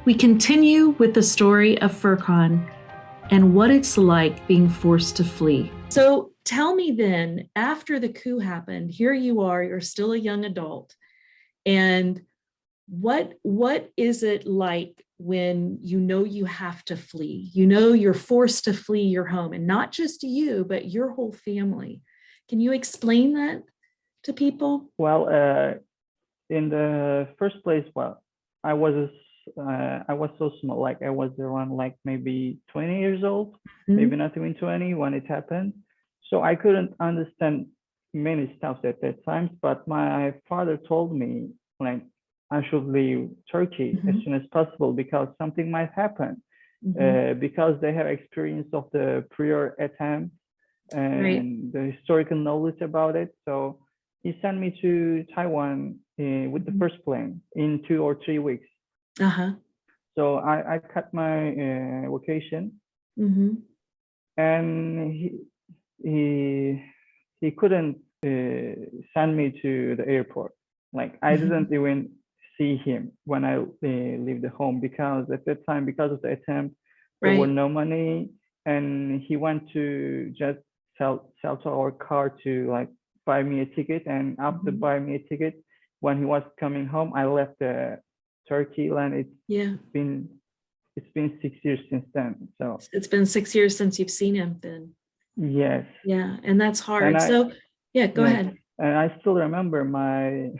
We continue with the story of Furkan and what it's like being forced to flee. So tell me then, after the coup happened, here you are, you're still a young adult. And what is it like when you know you have to flee? You know you're forced to flee your home, and not just you, but your whole family. Can you explain that to people? Well, in the first place, I was I was so small, like I was around like maybe 20 years old, maybe not even 20 when it happened. So I couldn't understand many stuff at that time. But my father told me like I should leave Turkey as soon as possible because something might happen. Because they have experience of the prior attempt and the historical knowledge about it. So he sent me to Taiwan with the first plane in 2 or 3 weeks. So I cut my vacation, and he couldn't send me to the airport. Like I didn't even see him when I leave the home because at that time, because of the attempt, there were no money, and he went to just sell to our car to like buy me a ticket. And after buying me a ticket, when he was coming home, I left Turkey land. It's been 6 years since then. So it's been 6 years since you've seen him then. Yes. Yeah, and that's hard. So go ahead. And I still remember my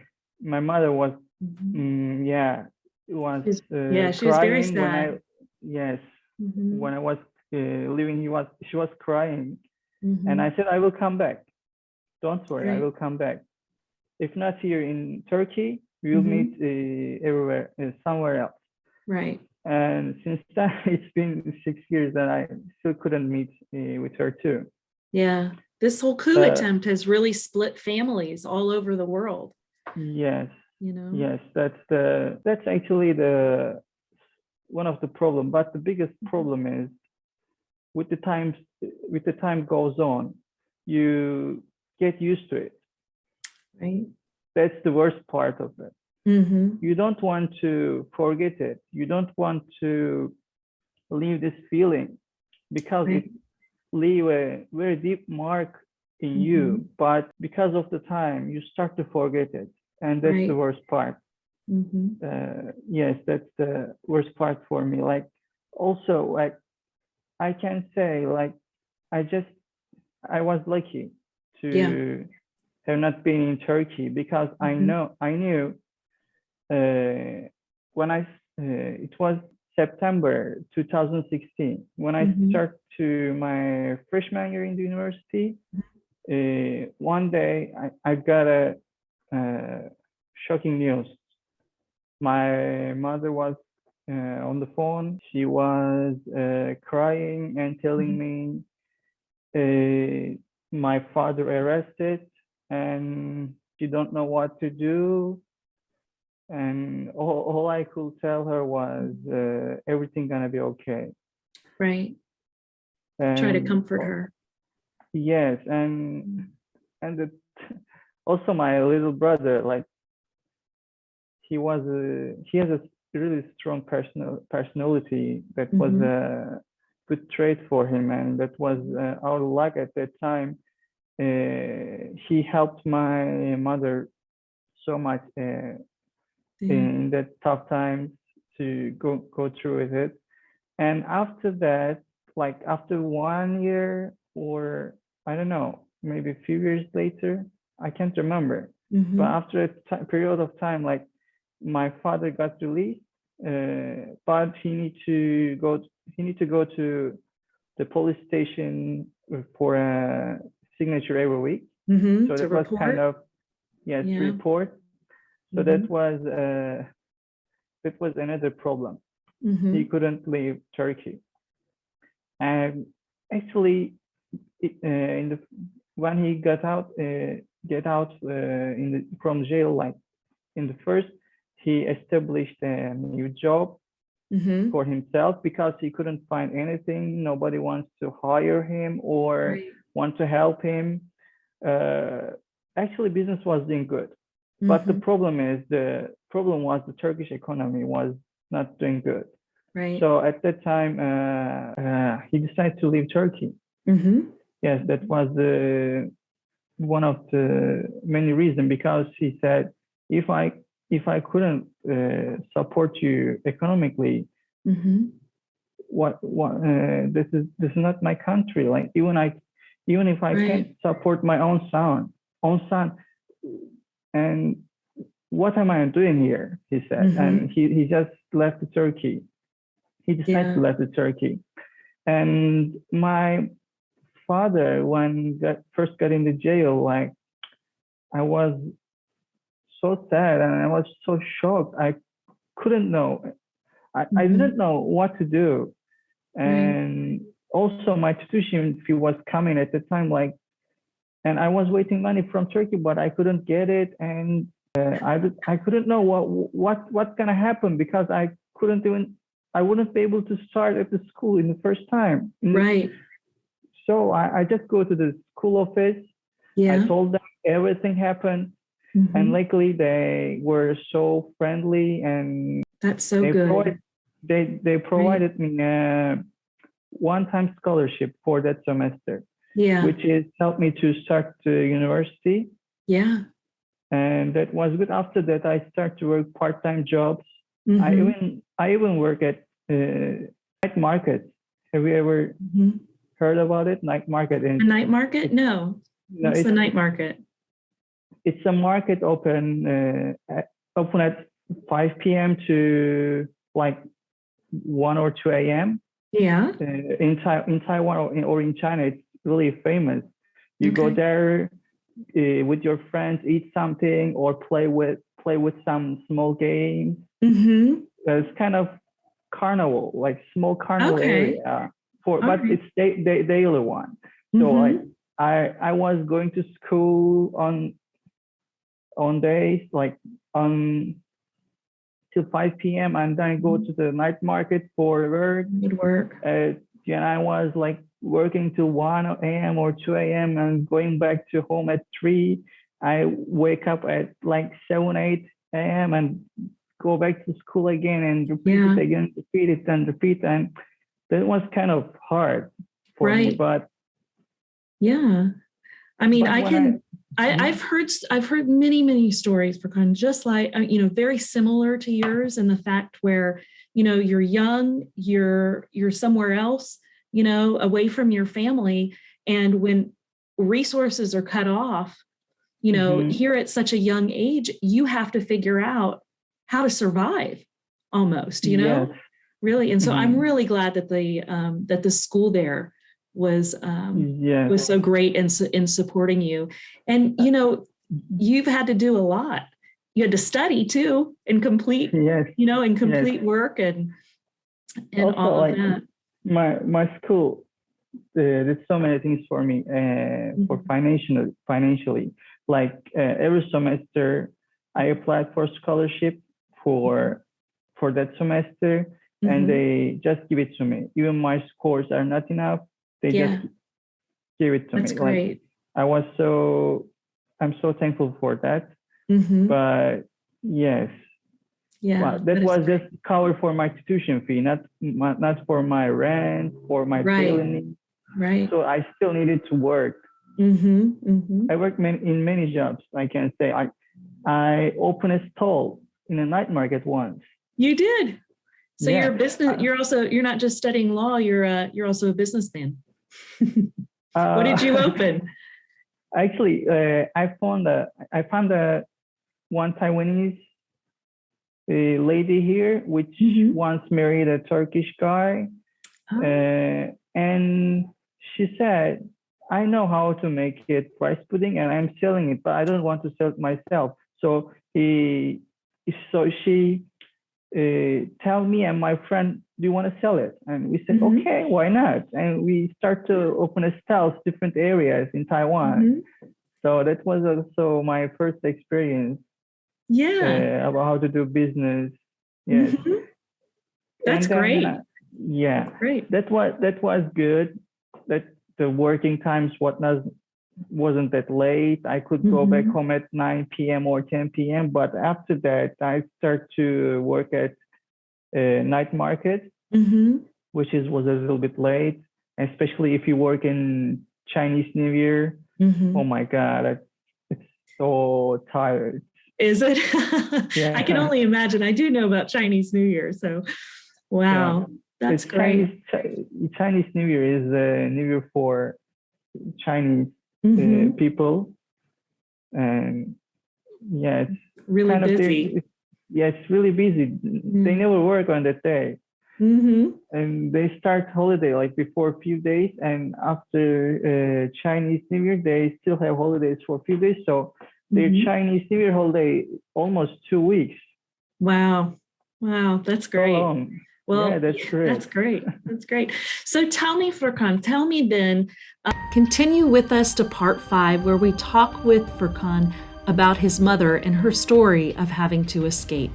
mother was she was very sad. When I was leaving, she was crying, and I said, I will come back. Don't worry, I will come back. If not here in Turkey, we will meet everywhere, somewhere else. Right. And since then, it's been 6 years that I still couldn't meet with her too. Yeah, this whole coup attempt has really split families all over the world. Yes. You know. Yes, that's actually the one of the problem. But the biggest problem is with the time goes on, you get used to it. Right. That's the worst part of it. You don't want to forget it. You don't want to leave this feeling because it leave a very deep mark in you. But because of the time, you start to forget it, and that's the worst part. Yes, that's the worst part for me. Like also, like I can say, like I was lucky to have not been in Turkey because I knew when it was September 2016 when I start to my freshman year in the university. One day I got a shocking news. My mother was on the phone. She was crying and telling me my father arrested and she don't know what to do. And all I could tell her was everything gonna be okay. Right. Try to comfort her. Yes, also my little brother, like he has a really strong personality that was a good trait for him, and that was our luck at that time. He helped my mother so much in that tough times to go through with it. And after that, like after 1 year or I don't know, maybe a few years later, I can't remember. But after a period of time, like my father got released, but he need to go to the police station for a signature every week. So that was kind of report. So that was another problem. He couldn't leave Turkey, and actually, when he got out from jail, like in the first, he established a new job for himself because he couldn't find anything. Nobody wants to hire him or want to help him. Actually, business was doing good. But the problem was the Turkish economy was not doing good. Right. So at that time, he decided to leave Turkey. Mm-hmm. Yes, that was one of the many reasons, because he said, if I couldn't support you economically, Mm-hmm. what this is not my country. Like even if I can't Right. support my own son, and what am I doing here? He said, and Mm-hmm. he just left Turkey. He decided to Yeah. left Turkey, and my father, when first got into jail, like I was so sad and I was so shocked. I couldn't know. I Mm-hmm. didn't know what to do. Right. And also my tuition fee was coming at the time, like, and I was waiting money from Turkey, but I couldn't get it. And I couldn't know what's gonna happen, because I wouldn't be able to start at the school in the first time. Right. So I just go to the school office. I Yeah. told them everything happened, and Mm-hmm. luckily they were so friendly, and That's so they good. provided they Right. provided me a one-time scholarship for that semester, Yeah. which is helped me to start the university, Yeah. and that was good. After that, I start to work part-time jobs. I Mm-hmm. even I even work at night market. Have you ever Mm-hmm. heard about it? Night market, A and night market? it's No. no, What's the night market? it's a market open at 5 p.m. to like 1 or 2 a.m. Yeah. In Taiwan or in China, it's really famous. You go Okay. there with your friends, eat something, or play with some small games. Mm-hmm. It's kind of carnival, like small carnival Okay. area All but right. it's daily one. So like Mm-hmm. I was going to school on days like on till 5 p.m. and then go to the night market for work. Good work. And I was like working till 1 a.m. or 2 a.m. and going back to home at 3. I wake up at like 7, 8 a.m. and go back to school again and repeat it Yeah. again, repeat it and repeat. And that was kind of hard for me. Right. Yeah. I mean, But I when I can. I've heard many stories, Furkan, just like very similar to yours, in the fact where you're young, you're somewhere else, away from your family, and when resources are cut off, mhm, here at such a young age, you have to figure out how to survive, almost, yes, really. And so I'm mhm, really glad that the school there was um, yes, was so great in supporting you. And you've had to do a lot. You had to study too, and complete yes, and yes. complete work and Also, all of like that. my school did so many things for me for Mhm. financially. Like every semester, I applied for scholarship for for that semester, and Mhm. they just give it to me. Even my scores are not enough, they just Yeah, give it to that's me. Like great. I was so I'm so thankful for that. Hmm. But yes, Yeah, well, that that is was just great. cover for my tuition fee, not for my rent, for my daily Right, needs. right. So I still needed to work. Hmm. Hmm. I worked in many jobs. I can say I opened a stall in a night market once. You did. So you're Yeah. a business. You're not just studying law. You're also a businessman. What did you Uh, open? actually, I found a one Taiwanese lady here, which Hmm. once married a Turkish guy, Oh, and she said, "I know how to make it rice pudding, and I'm selling it, but I don't want to sell it myself." So tell me and my friend, do you want to sell it? And we said, hmm. okay, why not? And we start to open a stalls different areas in Taiwan. Hmm. So that was also my first experience Yeah. about how to do business. Yes, Hmm. That's and then great. yeah, That's great. that was good. That the working times wasn't that late. I could go back Hmm. home at 9 p.m. or 10 p.m. But after that, I start to work at night market. Mm-hmm. which was a little bit late, especially if you work in Chinese New Year. Mm-hmm. Oh my God, it's so tired. Is it? I can Yeah, only imagine. I do know about Chinese New Year. So, yeah. wow, The that's great. Chinese New Year is the New Year for Chinese Mm-hmm. people, and yeah, it's Really kind of busy. yeah, it's really busy. They Mm. never work on that day, Mm-hmm. and they start holiday like before a few days, and after Chinese New Year, they still have holidays for a few days. So their Mm-hmm. Chinese New Year holiday almost 2 weeks. Wow. Wow, that's So great. long. Yeah, Well, that's that's great. great. That's great. So tell me, Furkan, tell me then, continue with us to part 5, where we talk with Furkan about his mother and her story of having to escape.